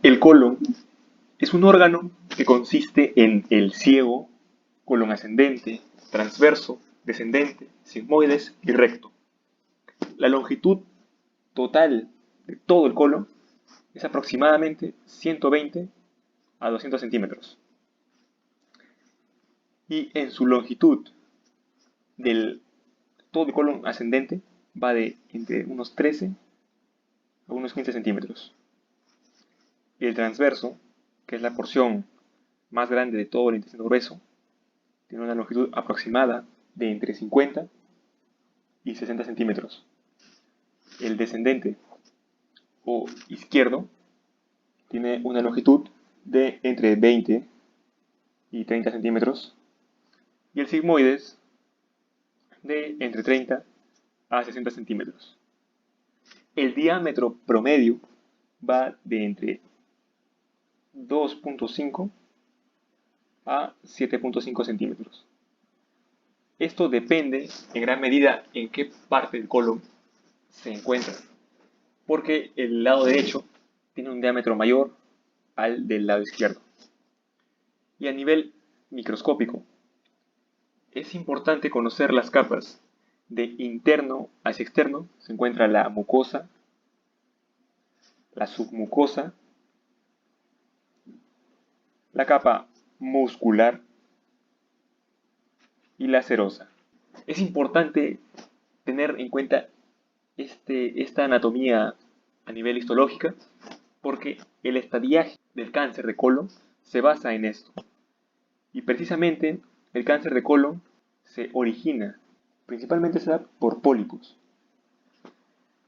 El colon es un órgano que consiste en el ciego, colon ascendente, transverso, descendente, sigmoides y recto. La longitud total de todo el colon es aproximadamente 120 a 200 centímetros. Y en su longitud del todo el colon ascendente va de entre unos 13 a unos 15 centímetros. Y el transverso, que es la porción más grande de todo el intestino grueso, tiene una longitud aproximada de entre 50 y 60 centímetros. El descendente o izquierdo tiene una longitud de entre 20 y 30 centímetros y el sigmoides de entre 30 a 60 centímetros. El diámetro promedio va de entre 2.5 a 7.5 centímetros. Esto depende en gran medida en qué parte del colon se encuentra, porque el lado derecho tiene un diámetro mayor al del lado izquierdo. Y a nivel microscópico, es importante conocer las capas. De interno hacia externo se encuentra la mucosa, la submucosa, la capa muscular y la serosa. Es importante tener en cuenta esta anatomía a nivel histológica porque el estadiaje del cáncer de colon se basa en esto. Y precisamente el cáncer de colon se origina, principalmente se da por pólipos.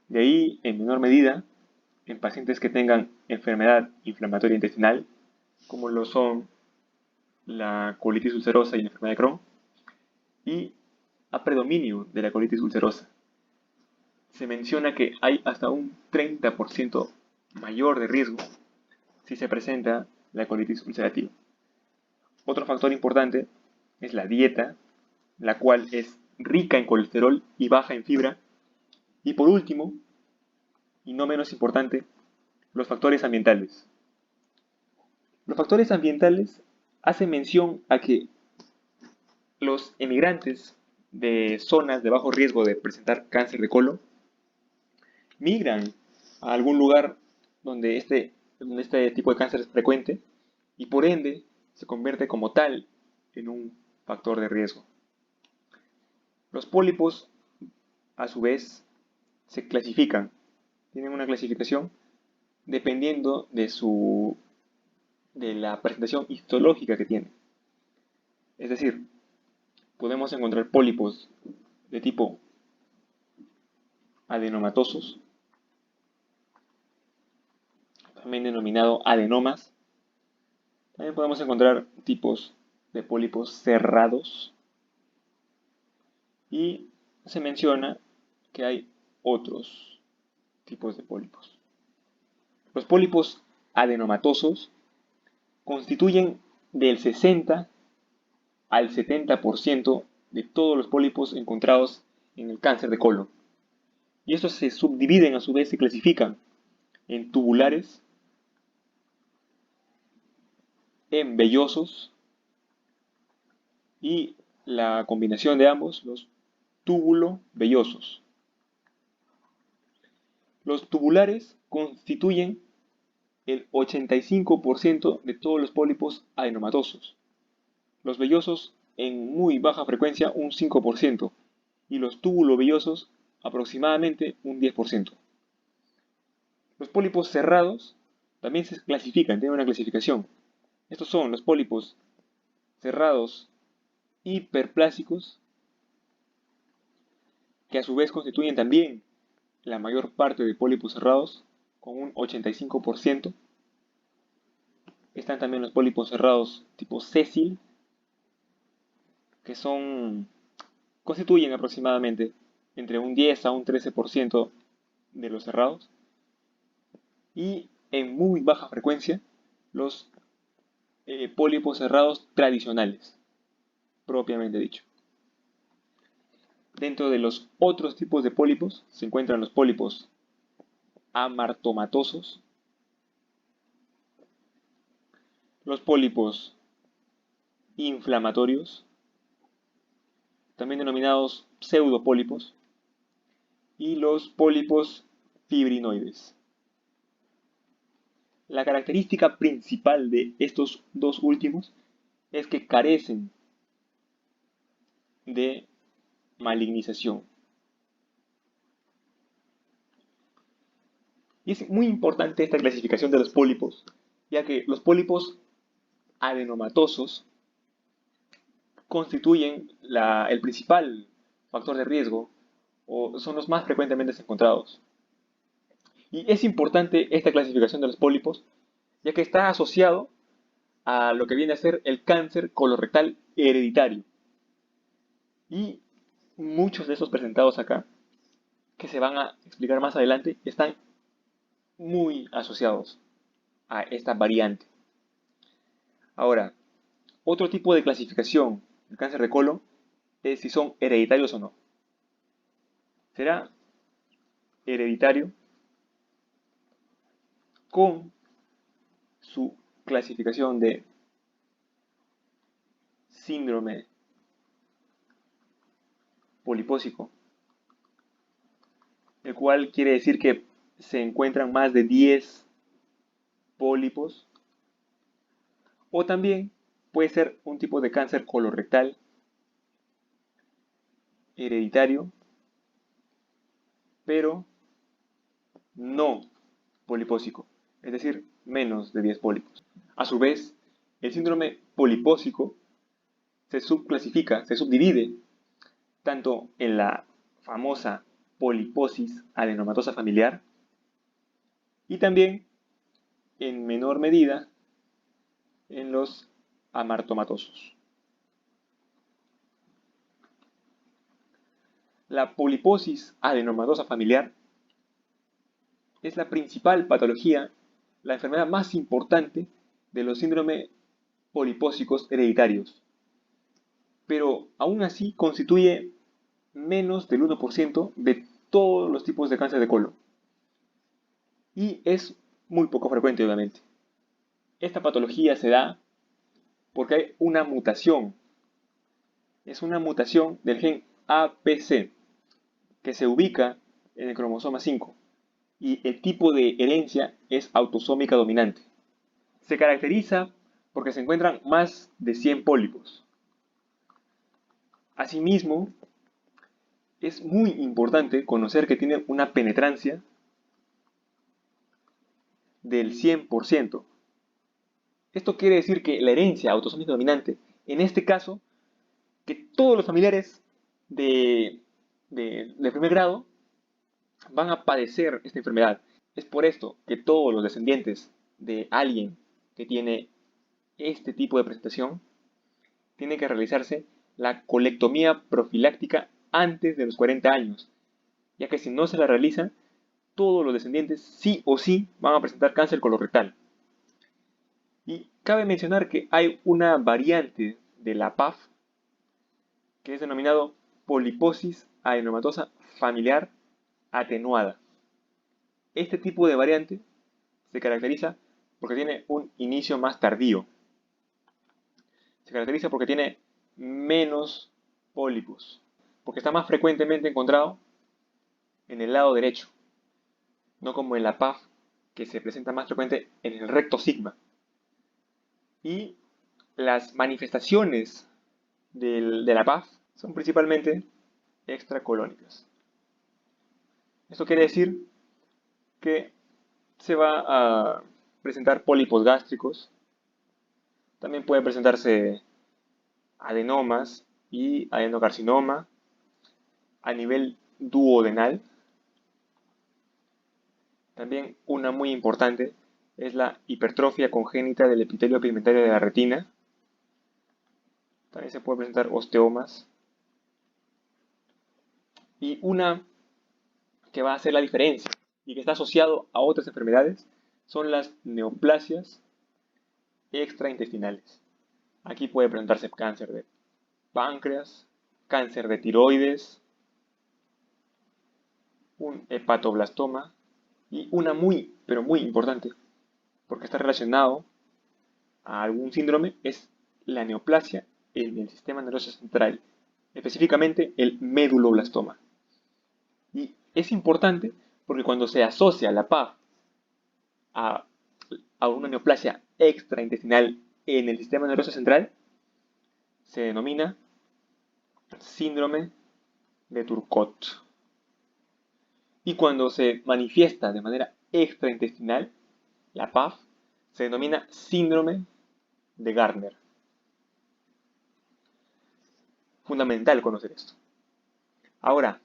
De ahí, en menor medida, en pacientes que tengan enfermedad inflamatoria intestinal, como lo son la colitis ulcerosa y la enfermedad de Crohn, y a predominio de la colitis ulcerosa. Se menciona que hay hasta un 30% mayor de riesgo si se presenta la colitis ulcerativa. Otro factor importante es la dieta, la cual es rica en colesterol y baja en fibra. Y por último, y no menos importante, los factores ambientales. Los factores ambientales hacen mención a que los emigrantes de zonas de bajo riesgo de presentar cáncer de colon migran a algún lugar donde este tipo de cáncer es frecuente y por ende se convierte como tal en un factor de riesgo. Los pólipos, a su vez, se clasifican, tienen una clasificación dependiendo de la presentación histológica que tienen. Es decir, podemos encontrar pólipos de tipo adenomatosos, también denominado adenomas. También podemos encontrar tipos de pólipos cerrados y se menciona que hay otros tipos de pólipos. Los pólipos adenomatosos constituyen del 60 al 70% de todos los pólipos encontrados en el cáncer de colon. Y estos se subdividen, a su vez se clasifican en tubulares, en vellosos y la combinación de ambos, los túbulo-vellosos. Los tubulares constituyen el 85% de todos los pólipos adenomatosos. Los vellosos en muy baja frecuencia un 5% y los túbulo-vellosos aproximadamente un 10%. Los pólipos cerrados también se clasifican, tienen una clasificación. Estos son los pólipos cerrados hiperplásicos, que a su vez constituyen también la mayor parte de pólipos cerrados, con un 85%. Están también los pólipos cerrados tipo sésil, que constituyen aproximadamente entre un 10 a un 13% de los cerrados. Y en muy baja frecuencia, los pólipos cerrados tradicionales, propiamente dicho. Dentro de los otros tipos de pólipos se encuentran los pólipos amartomatosos, los pólipos inflamatorios, también denominados pseudopólipos, y los pólipos fibrinoides. La característica principal de estos dos últimos es que carecen de malignización. Y es muy importante esta clasificación de los pólipos, ya que los pólipos adenomatosos constituyen el principal factor de riesgo o son los más frecuentemente encontrados. Y es importante esta clasificación de los pólipos, ya que está asociado a lo que viene a ser el cáncer colorectal hereditario. Y muchos de esos presentados acá, que se van a explicar más adelante, están muy asociados a esta variante. Ahora, otro tipo de clasificación del cáncer de colon es si son hereditarios o no. Será hereditario con su clasificación de síndrome polipósico, el cual quiere decir que se encuentran más de 10 pólipos, o también puede ser un tipo de cáncer colorectal hereditario, pero no polipósico, es decir, menos de 10 pólipos. A su vez, el síndrome polipósico se subclasifica, se subdivide tanto en la famosa poliposis adenomatosa familiar y también, en menor medida, en los amartomatosos. La poliposis adenomatosa familiar es la principal patología, la enfermedad más importante de los síndromes polipósicos hereditarios, pero aún así constituye menos del 1% de todos los tipos de cáncer de colon. Y es muy poco frecuente, obviamente. Esta patología se da porque hay una mutación. Es una mutación del gen APC que se ubica en el cromosoma 5 y el tipo de herencia es autosómica dominante. Se caracteriza porque se encuentran más de 100 pólipos. Asimismo, es muy importante conocer que tiene una penetrancia del 100%. Esto quiere decir que la herencia autosómica dominante, en este caso, que todos los familiares de primer grado van a padecer esta enfermedad. Es por esto que todos los descendientes de alguien que tiene este tipo de presentación tiene que realizarse la colectomía profiláctica antes de los 40 años, ya que si no se la realiza, todos los descendientes sí o sí van a presentar cáncer colorectal. Y cabe mencionar que hay una variante de la PAF que es denominado poliposis adenomatosa familiar atenuada. Este tipo de variante se caracteriza porque tiene un inicio más tardío. Se caracteriza porque tiene menos pólipos, porque está más frecuentemente encontrado en el lado derecho, no como en la PAF, que se presenta más frecuente en el recto sigma. Y las manifestaciones de la PAF son principalmente extracolónicas. Esto quiere decir que se va a presentar pólipos gástricos, también puede presentarse adenomas y adenocarcinoma a nivel duodenal. También una muy importante es la hipertrofia congénita del epitelio pigmentario de la retina. También se puede presentar osteomas. Y una que va a hacer la diferencia y que está asociado a otras enfermedades son las neoplasias extraintestinales. Aquí puede presentarse cáncer de páncreas, cáncer de tiroides, un hepatoblastoma y una muy, pero muy importante, porque está relacionado a algún síndrome es la neoplasia en el sistema nervioso central, específicamente el meduloblastoma. Y es importante porque cuando se asocia la PAF a, a una neoplasia extraintestinal en el sistema nervioso central, se denomina síndrome de Turcot. Y cuando se manifiesta de manera extraintestinal, la PAF se denomina síndrome de Gardner. Fundamental conocer esto. Ahora,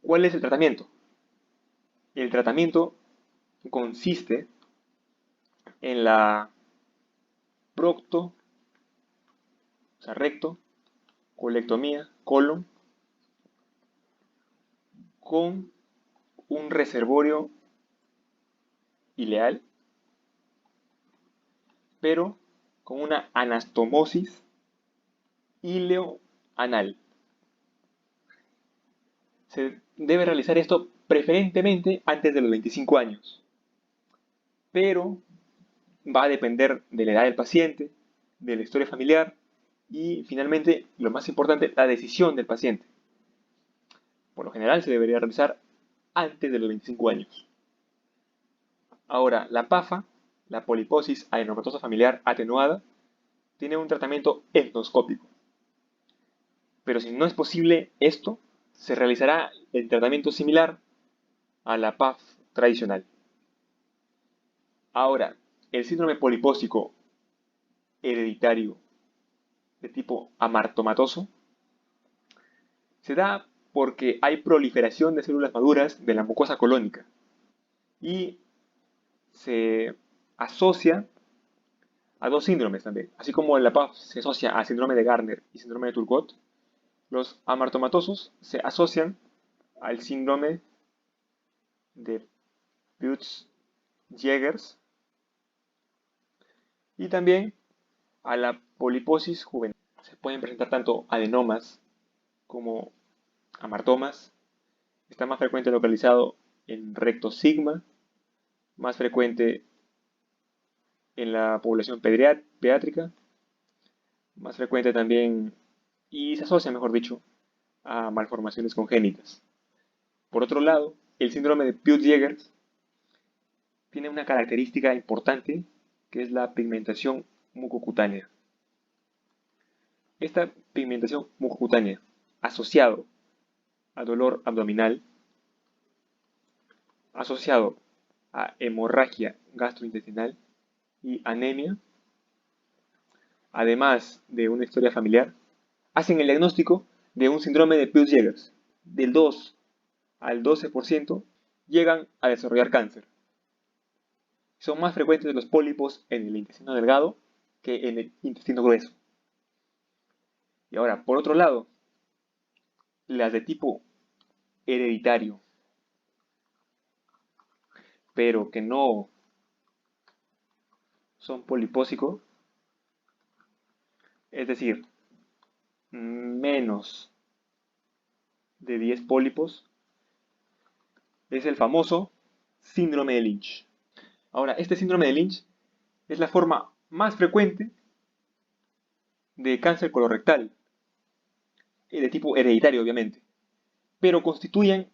¿cuál es el tratamiento? El tratamiento consiste en la procto, o sea, recto, colectomía, colon, con un reservorio ileal, pero con una anastomosis ileoanal. Se debe realizar esto preferentemente antes de los 25 años, pero va a depender de la edad del paciente, de la historia familiar y finalmente, lo más importante, la decisión del paciente. Por lo general se debería realizar antes de los 25 años. Ahora, la PAFA, la poliposis adenomatosa familiar atenuada, tiene un tratamiento endoscópico. Pero si no es posible esto, se realizará el tratamiento similar a la PAF tradicional. Ahora, el síndrome polipósico hereditario de tipo amartomatoso se da porque hay proliferación de células maduras de la mucosa colónica y se asocia a dos síndromes también. Así como la PAF se asocia a síndrome de Gardner y síndrome de Turgot, los amartomatosos se asocian al síndrome de Peutz-Jeghers y también a la poliposis juvenil. Se pueden presentar tanto adenomas como amartomas. Está más frecuente localizado en recto sigma, más frecuente en la población pediátrica, más frecuente también y se asocia, mejor dicho, a malformaciones congénitas. Por otro lado, el síndrome de Peutz-Jeghers tiene una característica importante que es la pigmentación mucocutánea. Esta pigmentación mucocutánea asociado a dolor abdominal, asociado a hemorragia gastrointestinal y anemia, además de una historia familiar, hacen el diagnóstico de un síndrome de Peutz-Jeghers. Del 2 al 12% llegan a desarrollar cáncer. Son más frecuentes los pólipos en el intestino delgado que en el intestino grueso. Y ahora, por otro lado, las de tipo hereditario, pero que no son polipósicos, es decir, menos de 10 pólipos, es el famoso síndrome de Lynch. Ahora, este síndrome de Lynch es la forma más frecuente de cáncer colorectal, de tipo hereditario obviamente, pero constituyen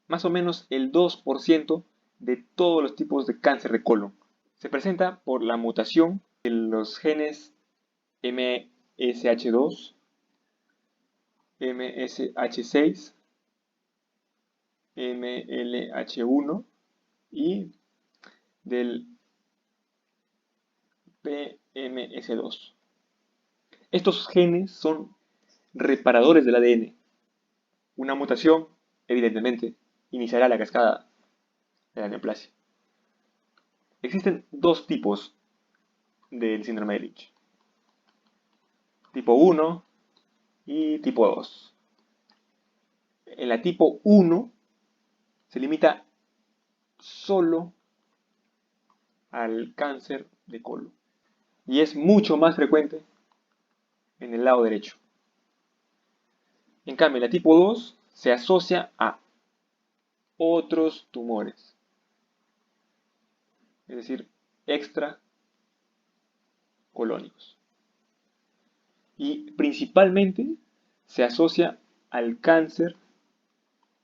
más o menos el 2% de todos los tipos de cáncer de colon. Se presenta por la mutación de los genes MSH2, MSH6, MLH1 y del PMS2. Estos genes son reparadores del ADN. Una mutación, evidentemente, iniciará la cascada de la neoplasia. Existen dos tipos del síndrome de Lynch. Tipo 1 y tipo 2. En la tipo 1 se limita solo al cáncer de colon y es mucho más frecuente en el lado derecho. En cambio, la tipo 2 se asocia a otros tumores, es decir, extra colónicos. Y principalmente se asocia al cáncer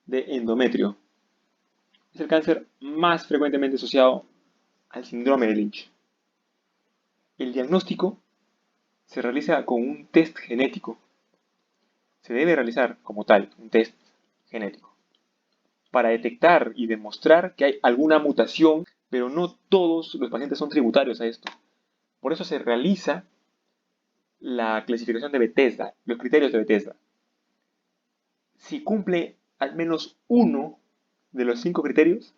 de endometrio. Es el cáncer más frecuentemente asociado al síndrome de Lynch. El diagnóstico se realiza con un test genético. Se debe realizar como tal un test genético para detectar y demostrar que hay alguna mutación, pero no todos los pacientes son tributarios a esto. Por eso se realiza la clasificación de Bethesda, los criterios de Bethesda. Si cumple al menos uno de los 5 criterios,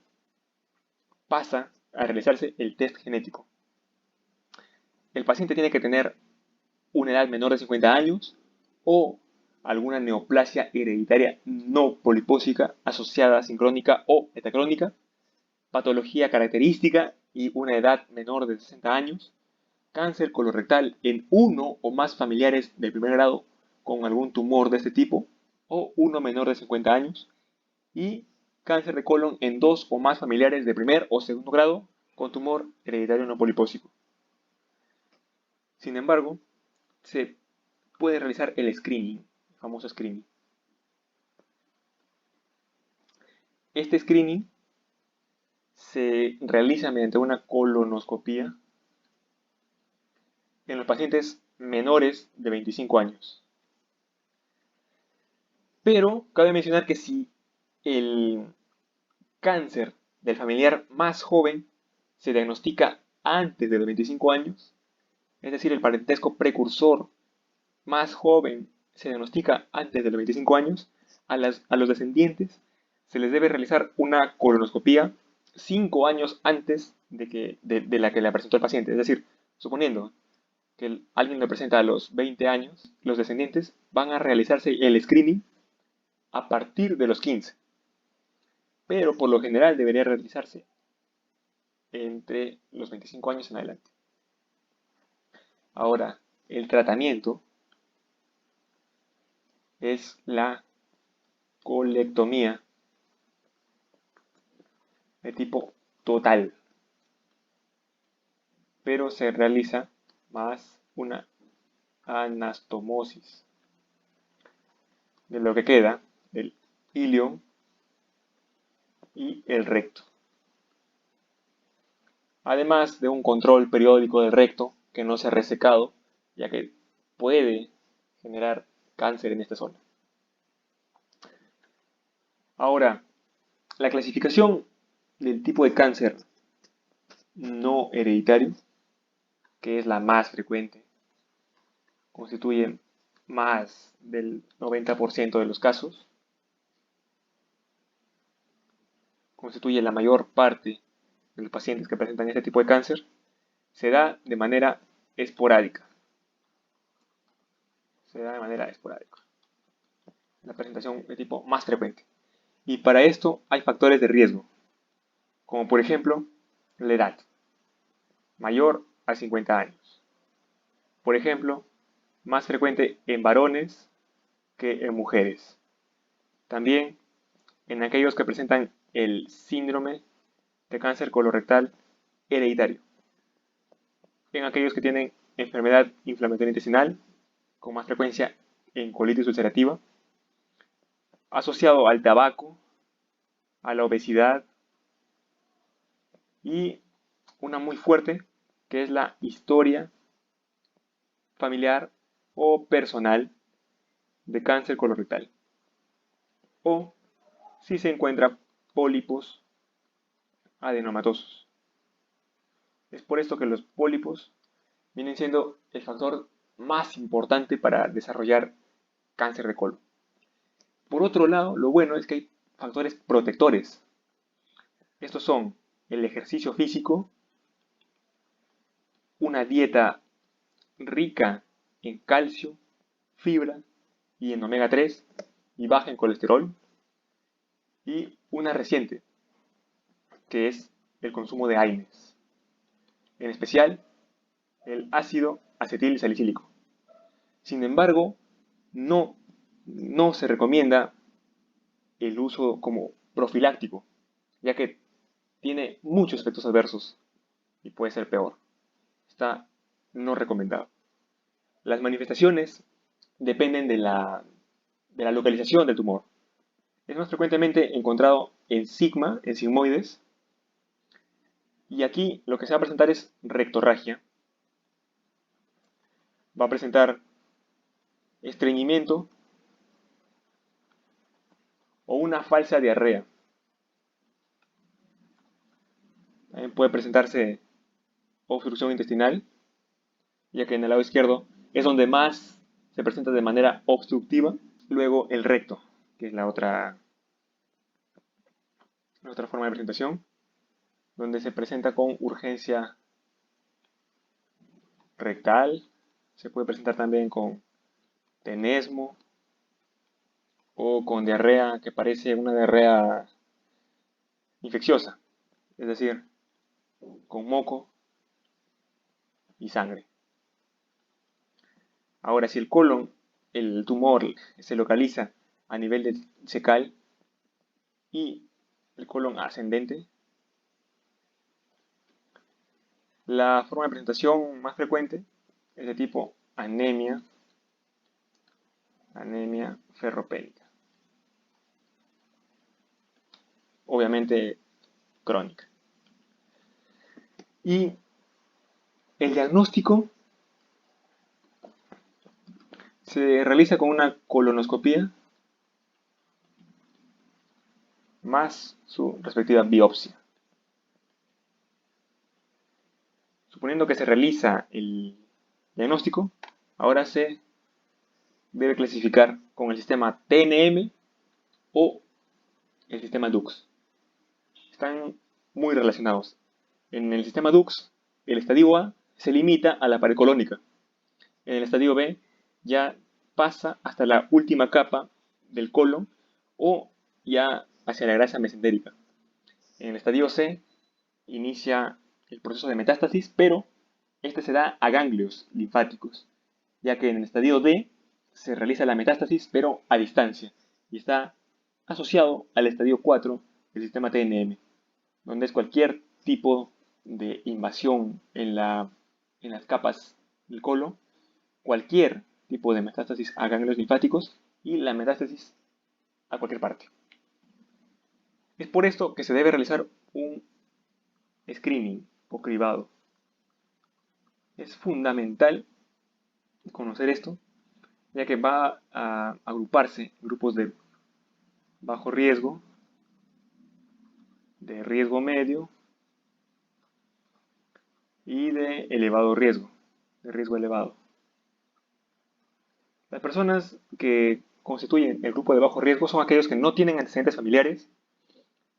pasa a realizarse el test genético. El paciente tiene que tener una edad menor de 50 años o alguna neoplasia hereditaria no polipósica asociada sincrónica o metacrónica, patología característica y una edad menor de 60 años, cáncer colorectal en uno o más familiares de primer grado con algún tumor de este tipo o uno menor de 50 años y cáncer de colon en 2 o más familiares de primer o segundo grado con tumor hereditario no polipósico. Sin embargo, se puede realizar el screening, el famoso screening. Este screening se realiza mediante una colonoscopía en los pacientes menores de 25 años. Pero cabe mencionar que si el cáncer del familiar más joven se diagnostica antes de los 25 años, es decir, el parentesco precursor más joven se diagnostica antes de los 25 años, a los descendientes se les debe realizar una colonoscopía 5 años antes de la que le presentó el paciente. Es decir, suponiendo que alguien lo presenta a los 20 años, los descendientes van a realizarse el screening a partir de los 15. Pero por lo general debería realizarse entre los 25 años en adelante. Ahora, el tratamiento es la colectomía de tipo total, pero se realiza más una anastomosis de lo que queda del ilion y el recto, además de un control periódico del recto que no sea resecado, ya que puede generar cáncer en esta zona. Ahora, la clasificación del tipo de cáncer no hereditario, que es la más frecuente, constituye más del 90% de los casos, constituye la mayor parte de los pacientes que presentan este tipo de cáncer, se da de manera esporádica. Se da de manera esporádica. La presentación de tipo más frecuente. Y para esto hay factores de riesgo, como por ejemplo la edad, mayor a 50 años. Por ejemplo, más frecuente en varones que en mujeres. También en aquellos que presentan el síndrome de cáncer colorectal hereditario. En aquellos que tienen enfermedad inflamatoria intestinal, con más frecuencia en colitis ulcerativa, asociado al tabaco, a la obesidad y una muy fuerte que es la historia familiar o personal de cáncer colorectal. O si se encuentra pólipos adenomatosos. Es por esto que los pólipos vienen siendo el factor más importante para desarrollar cáncer de colon. Por otro lado, lo bueno es que hay factores protectores. Estos son el ejercicio físico, una dieta rica en calcio, fibra y en omega 3 y baja en colesterol, y una reciente, que es el consumo de AINES, en especial el ácido acetil salicílico. Sin embargo, no se recomienda el uso como profiláctico, ya que tiene muchos efectos adversos y puede ser peor. Está no recomendado. Las manifestaciones dependen de la localización del tumor. Es más frecuentemente encontrado en sigma, en sigmoides, y aquí lo que se va a presentar es rectorragia. Va a presentar estreñimiento o una falsa diarrea. También puede presentarse obstrucción intestinal, ya que en el lado izquierdo es donde más se presenta de manera obstructiva. Luego el recto, que es la otra forma de presentación, donde se presenta con urgencia rectal. Se puede presentar también con tenesmo o con diarrea que parece una diarrea infecciosa, es decir, con moco y sangre. Ahora, si el colon, el tumor se localiza a nivel del cecal y el colon ascendente, la forma de presentación más frecuente es de tipo anemia ferropénica, obviamente crónica. Y el diagnóstico se realiza con una colonoscopía más su respectiva biopsia. Suponiendo que se realiza el diagnóstico, ahora se debe clasificar con el sistema TNM o el sistema DUX. Están muy relacionados. En el sistema DUX, el estadio A se limita a la pared colónica. En el estadio B ya pasa hasta la última capa del colon o ya hacia la grasa mesentérica. En el estadio C inicia el proceso de metástasis, pero este se da a ganglios linfáticos, ya que en el estadio D se realiza la metástasis, pero a distancia, y está asociado al estadio 4 del sistema TNM, donde es cualquier tipo de invasión en las capas del colon, cualquier tipo de metástasis a ganglios linfáticos y la metástasis a cualquier parte. Es por esto que se debe realizar un screening o cribado. Es fundamental conocer esto, ya que va a agruparse en grupos de bajo riesgo, de riesgo medio y de elevado riesgo, de riesgo elevado. Las personas que constituyen el grupo de bajo riesgo son aquellos que no tienen antecedentes familiares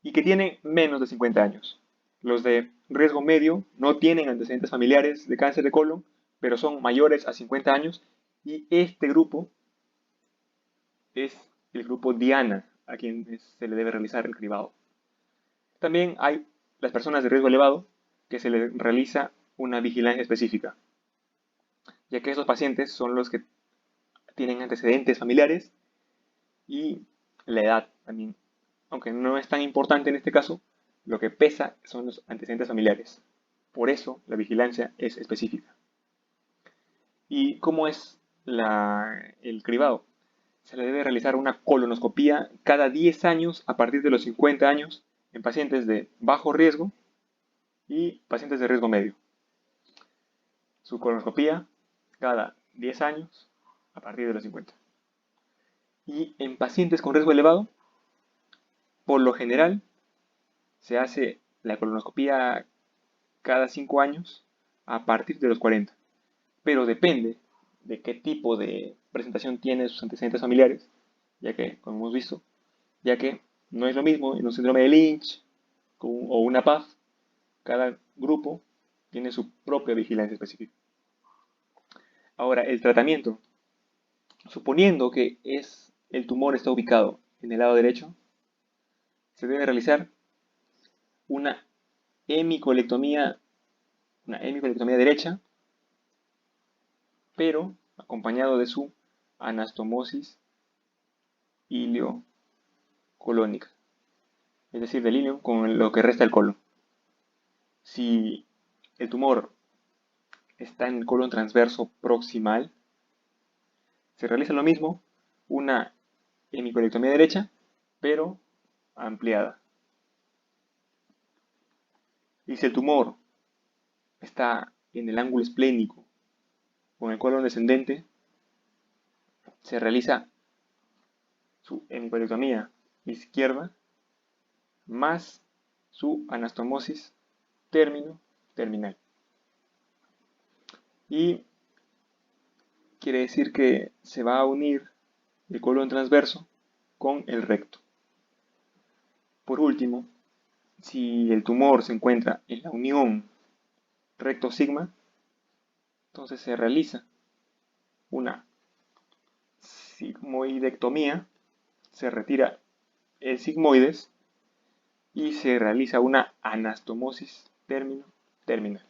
y que tienen menos de 50 años. Los de riesgo medio no tienen antecedentes familiares de cáncer de colon, pero son mayores a 50 años, y este grupo es el grupo Diana, a quien se le debe realizar el cribado. También hay las personas de riesgo elevado, que se les realiza una vigilancia específica, ya que estos pacientes son los que tienen antecedentes familiares y la edad también. Aunque no es tan importante en este caso, lo que pesa son los antecedentes familiares. Por eso la vigilancia es específica. ¿Y cómo es el cribado? Se le debe realizar una colonoscopía cada 10 años a partir de los 50 años en pacientes de bajo riesgo y pacientes de riesgo medio. Su colonoscopía cada 10 años a partir de los 50. Y en pacientes con riesgo elevado, por lo general, se hace la colonoscopía cada 5 años a partir de los 40. Pero depende de qué tipo de presentación tiene sus antecedentes familiares, ya que, como hemos visto, ya que no es lo mismo en un síndrome de Lynch o una PAF, cada grupo tiene su propia vigilancia específica. Ahora, el tratamiento. Suponiendo que el tumor está ubicado en el lado derecho, se debe realizar una hemicolectomía, derecha, pero acompañado de su anastomosis iliocolónica, es decir, del ilio con lo que resta el colon. Si el tumor está en el colon transverso proximal, se realiza lo mismo, una hemicolectomía derecha, pero ampliada. Y si el tumor está en el ángulo esplénico o en el colon descendente, se realiza su hemicolectomía izquierda más su anastomosis terminal. Y quiere decir que se va a unir el colon transverso con el recto. Por último, si el tumor se encuentra en la unión recto-sigma, entonces se realiza una sigmoidectomía, se retira el sigmoides y se realiza una anastomosis terminal.